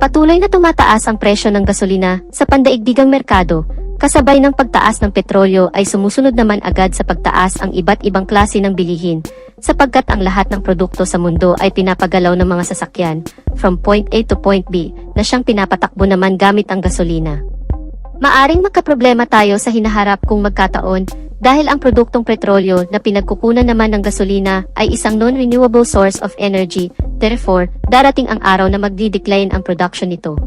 Patuloy na tumataas ang presyo ng gasolina sa pandaigdigang merkado, kasabay ng pagtaas ng petrolyo ay sumusunod naman agad sa pagtaas ang iba't ibang klase ng bilihin, sapagkat ang lahat ng produkto sa mundo ay pinapagalaw ng mga sasakyan, from point A to point B, na siyang pinapatakbo naman gamit ang gasolina. Maaring magkaproblema tayo sa hinaharap kung magkataon, dahil ang produktong petrolyo na pinagkukunan naman ng gasolina ay isang non-renewable source of energy, therefore, darating ang araw na magdi-decline ang production nito.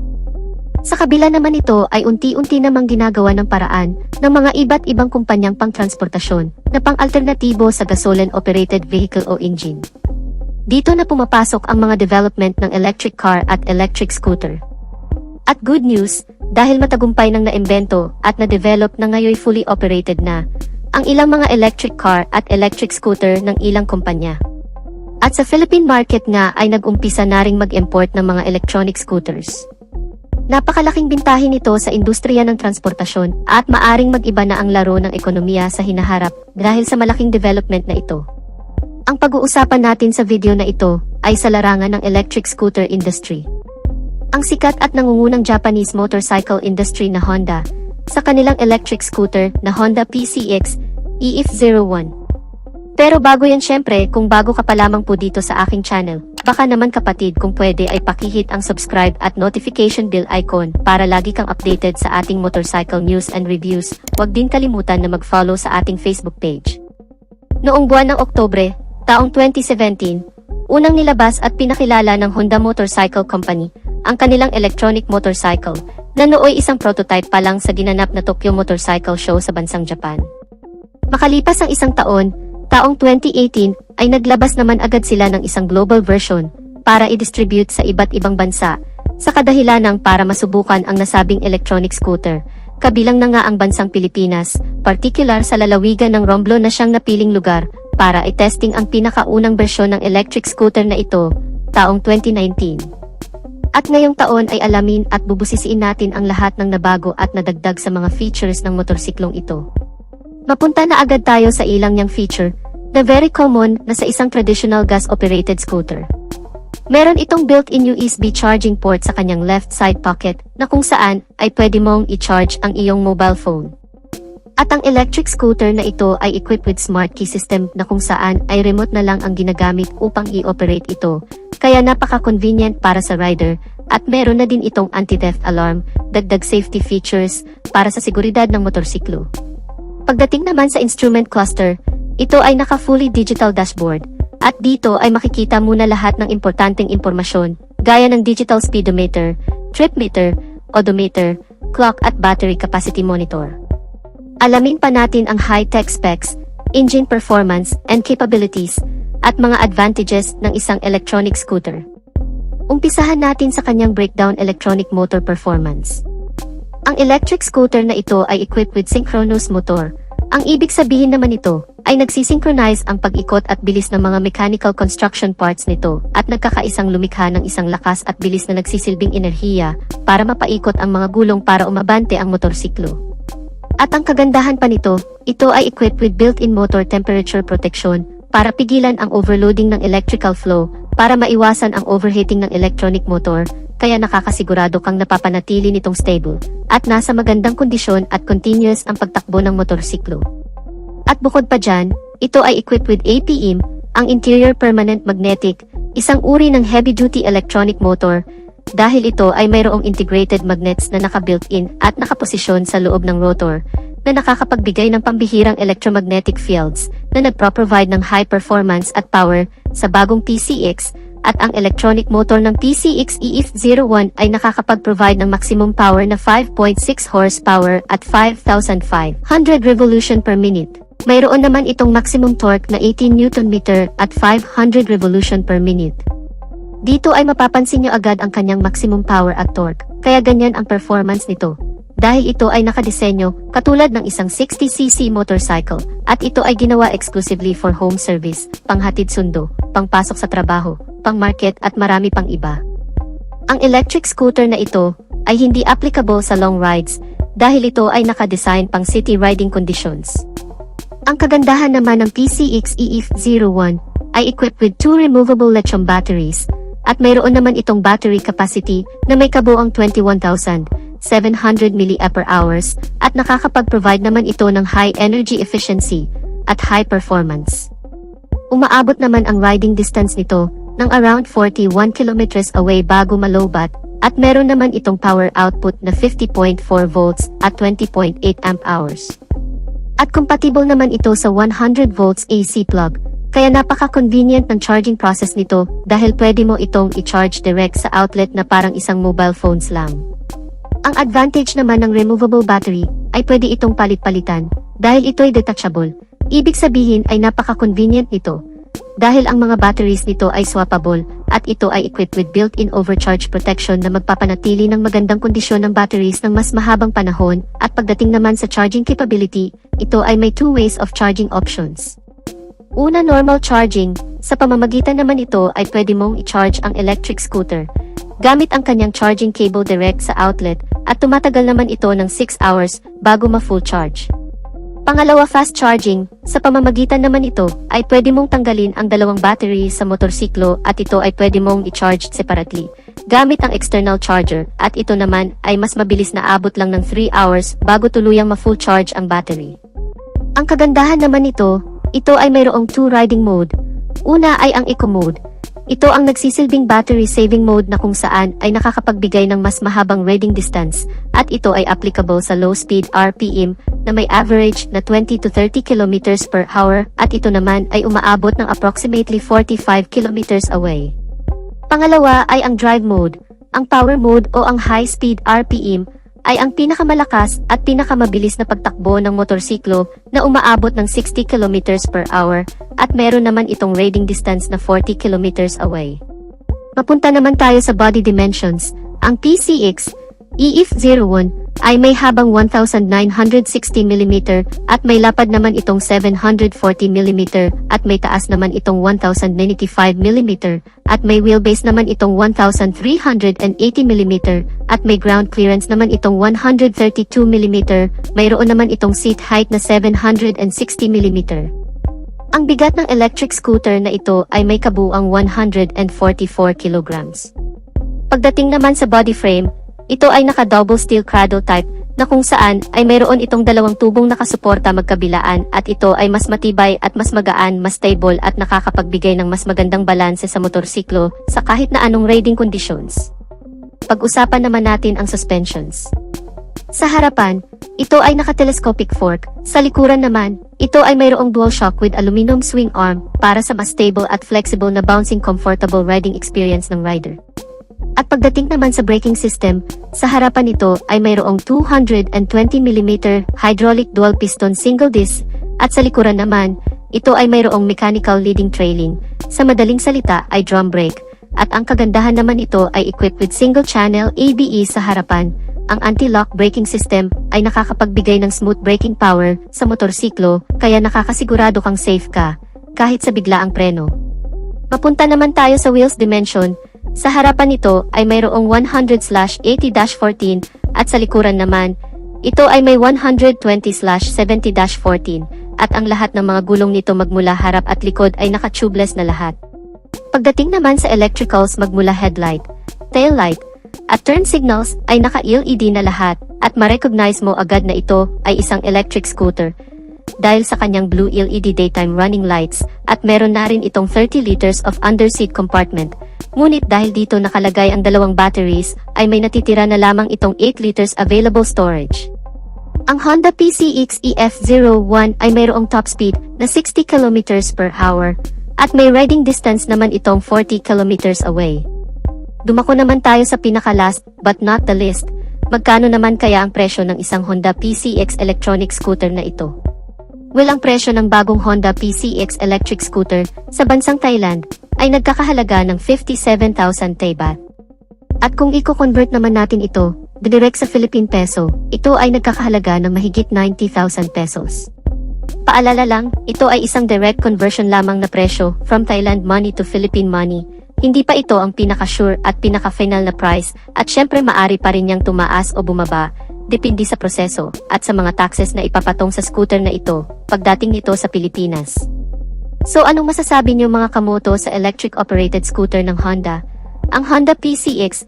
Sa kabila naman ito ay unti-unti namang ginagawa ng paraan ng mga iba't ibang kumpanyang pangtransportasyon na pang-alternatibo sa gasoline-operated vehicle o engine. Dito na pumapasok ang mga development ng electric car at electric scooter. At good news, dahil matagumpay nang naimbento at na-develop na ngayon fully operated na ang ilang mga electric car at electric scooter ng ilang kumpanya. At sa Philippine market nga ay nag-umpisa na ring mag-import ng mga electronic scooters. Napakalaking bintahin nito sa industriya ng transportasyon at maaring mag-iba na ang laro ng ekonomiya sa hinaharap dahil sa malaking development na ito. Ang pag-uusapan natin sa video na ito ay sa larangan ng electric scooter industry. Ang sikat at nangungunang Japanese motorcycle industry na Honda, sa kanilang electric scooter na Honda PCX EF01. Pero bago yan syempre, kung bago ka pa lamang po dito sa aking channel, baka naman kapatid kung pwede ay pakihit ang subscribe at notification bell icon para lagi kang updated sa ating motorcycle news and reviews. Huwag din kalimutan na mag-follow sa ating Facebook page. Noong buwan ng Oktubre, taong 2017, unang nilabas at pinakilala ng Honda Motorcycle Company ang kanilang electronic motorcycle na nooy isang prototype pa lang sa ginanap na Tokyo Motorcycle Show sa bansang Japan. Makalipas ang isang taon, taong 2018 ay naglabas naman agad sila ng isang global version para i-distribute sa iba't ibang bansa sa kadahilanang para masubukan ang nasabing electronic scooter, kabilang na nga ang bansang Pilipinas, particular sa lalawigan ng Romblon na siyang napiling lugar para i-testing ang pinakaunang bersyon ng electric scooter na ito, taong 2019. At ngayong taon ay alamin at bubusisiin natin ang lahat ng nabago at nadagdag sa mga features ng motorsiklong ito. Mapunta na agad tayo sa ilang niyang feature, na very common na sa isang traditional gas-operated scooter. Meron itong built-in USB charging port sa kanyang left side pocket na kung saan ay pwede mong i-charge ang iyong mobile phone. At ang electric scooter na ito ay equipped with smart key system na kung saan ay remote na lang ang ginagamit upang i-operate ito, kaya napaka-convenient para sa rider, at meron na din itong anti-theft alarm, dagdag safety features para sa seguridad ng motorsiklo. Pagdating naman sa instrument cluster, ito ay naka-fully digital dashboard, at dito ay makikita muna lahat ng importanteng impormasyon, gaya ng digital speedometer, trip meter, odometer, clock at battery capacity monitor. Alamin pa natin ang high-tech specs, engine performance and capabilities, at mga advantages ng isang electronic scooter. Umpisahan natin sa kanyang breakdown electronic motor performance. Ang electric scooter na ito ay equipped with synchronous motor. Ang ibig sabihin naman nito ay nagsisynchronize ang pag-ikot at bilis ng mga mechanical construction parts nito at nagkakaisang lumikha ng isang lakas at bilis na nagsisilbing enerhiya para mapaikot ang mga gulong para umabante ang motorsiklo. At ang kagandahan pa nito, ito ay equipped with built-in motor temperature protection para pigilan ang overloading ng electrical flow para maiwasan ang overheating ng electronic motor, kaya nakakasigurado kang napapanatili nitong stable at nasa magandang kondisyon at continuous ang pagtakbo ng motorsiklo. At bukod pa dyan, ito ay equipped with APM, ang Interior Permanent Magnetic, isang uri ng heavy-duty electronic motor, dahil ito ay mayroong integrated magnets na naka-built-in at nakaposisyon sa loob ng rotor, na nakakapagbigay ng pambihirang electromagnetic fields na nagpro-provide ng high performance at power sa bagong PCX, at ang electronic motor ng PCX EF01 ay nakakapag-provide ng maximum power na 5.6 horsepower at 5,500 revolution per minute. Mayroon naman itong maximum torque na 18 Nm at 500 revolution per minute. Dito ay mapapansin nyo agad ang kanyang maximum power at torque, kaya ganyan ang performance nito. Dahil ito ay nakadisenyo katulad ng isang 60cc motorcycle, at ito ay ginawa exclusively for home service, panghatid sundo, pangpasok sa trabaho, pang-market at marami pang iba. Ang electric scooter na ito ay hindi applicable sa long rides dahil ito ay nakadesign pang city riding conditions. Ang kagandahan naman ng PCX EF01 ay equipped with 2 removable lithium batteries at mayroon naman itong battery capacity na may kabuuang 21,700 mAh at nakakapag-provide naman ito ng high energy efficiency at high performance. Umaabot naman ang riding distance nito ng around 41 kilometers away bago malobat at meron naman itong power output na 50.4 volts at 20.8 amp hours. At compatible naman ito sa 100 volts AC plug, kaya napaka-convenient ng charging process nito dahil pwede mo itong i-charge direct sa outlet na parang isang mobile phones lang. Ang advantage naman ng removable battery ay pwede itong palit-palitan dahil ito'y detachable. Ibig sabihin ay napaka-convenient nito dahil ang mga batteries nito ay swappable at ito ay equipped with built-in overcharge protection na magpapanatili ng magandang kondisyon ng batteries ng mas mahabang panahon at pagdating naman sa charging capability, ito ay may two ways of charging options. Una, normal charging. Sa pamamagitan naman ito ay pwede mong i-charge ang electric scooter gamit ang kanyang charging cable direct sa outlet at tumatagal naman ito ng 6 hours bago ma-full charge. Pangalawa, fast charging. Sa pamamagitan naman ito ay pwede mong tanggalin ang dalawang battery sa motorsiklo at ito ay pwede mong i-charge separately gamit ang external charger at ito naman ay mas mabilis na abot lang ng 3 hours bago tuluyang ma-full charge ang battery. Ang kagandahan naman nito, ito ay mayroong 2 riding mode. Una ay ang eco mode. Ito ang nagsisilbing battery saving mode na kung saan ay nakakapagbigay ng mas mahabang riding distance at ito ay applicable sa low speed RPM na may average na 20 to 30 km per hour at ito naman ay umaabot ng approximately 45 km away. Pangalawa ay ang drive mode. Ang power mode o ang high speed RPM ay ang pinakamalakas at pinakamabilis na pagtakbo ng motorsiklo na umaabot ng 60 km per hour at meron naman itong riding distance na 40 km away. Mapunta naman tayo sa body dimensions. Ang PCX EF01 ay may habang 1,960 mm at may lapad naman itong 740 mm at may taas naman itong 1,095 mm at may wheelbase naman itong 1,380 mm at may ground clearance naman itong 132 mm, mayroon naman itong seat height na 760 mm. Ang bigat ng electric scooter na ito ay may kabuuang 144 kilograms. Pagdating naman sa body frame, ito ay naka-double steel cradle type na kung saan ay mayroon itong dalawang tubong nakasuporta magkabilaan at ito ay mas matibay at mas magaan, mas stable at nakakapagbigay ng mas magandang balanse sa motorsiklo sa kahit na anong riding conditions. Pag-usapan naman natin ang suspensions. Sa harapan, ito ay naka-telescopic fork. Sa likuran naman, ito ay mayroong dual shock with aluminum swing arm para sa mas stable at flexible na bouncing comfortable riding experience ng rider. At pagdating naman sa braking system, sa harapan nito ay mayroong 220mm hydraulic dual piston single disc at sa likuran naman, ito ay mayroong mechanical leading trailing. Sa madaling salita ay drum brake at ang kagandahan naman ito ay equipped with single channel ABS sa harapan. Ang anti-lock braking system ay nakakapagbigay ng smooth braking power sa motorsiklo kaya nakakasigurado kang safe ka kahit sa biglaang preno. Mapunta naman tayo sa wheels dimension. Sa harapan nito ay mayroong 100/80-14 at sa likuran naman, ito ay may 120/70-14 at ang lahat ng mga gulong nito magmula harap at likod ay naka-tubeless na lahat. Pagdating naman sa electricals magmula headlight, tail light, at turn signals ay naka-LED na lahat at ma-recognize mo agad na ito ay isang electric scooter dahil sa kanyang blue LED daytime running lights at meron na rin itong 30 liters of underseat compartment. Ngunit dahil dito nakalagay ang dalawang batteries, ay may natitira na lamang itong 8 liters available storage. Ang Honda PCX EF01 ay mayroong top speed na 60 km per hour at may riding distance naman itong 40 km away. Dumako naman tayo sa pinaka-last but not the least. Magkano naman kaya ang presyo ng isang Honda PCX electronic scooter na ito? Well, ang presyo ng bagong Honda PCX electric scooter sa bansang Thailand ay nagkakahalaga ng 57,000 Thai baht. At kung i-convert naman natin ito, direct sa Philippine peso, ito ay nagkakahalaga ng mahigit 90,000 pesos. Paalala lang, ito ay isang direct conversion lamang na presyo from Thailand money to Philippine money. Hindi pa ito ang pinaka-sure at pinaka-final na price at syempre maari pa rin niyang tumaas o bumaba, depende sa proseso at sa mga taxes na ipapatong sa scooter na ito pagdating nito sa Pilipinas. So anong masasabi niyo mga kamoto sa electric operated scooter ng Honda? ang Honda PCX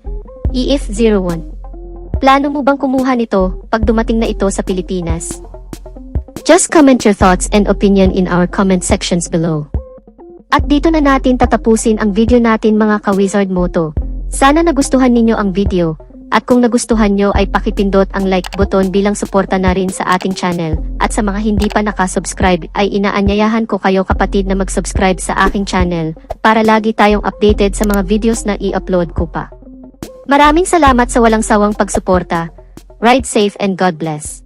EF01. Plano mo bang kumuha nito pag dumating na ito sa Pilipinas? Just comment your thoughts and opinion in our comment sections below. At dito na natin tatapusin ang video natin mga ka-Wizard Moto. Sana nagustuhan ninyo ang video, at kung nagustuhan nyo ay pakipindot ang like button bilang suporta na rin sa ating channel, at sa mga hindi pa nakasubscribe ay inaanyayahan ko kayo kapatid na mag-subscribe sa aking channel, para lagi tayong updated sa mga videos na i-upload ko pa. Maraming salamat sa walang sawang pagsuporta. Ride safe and God bless.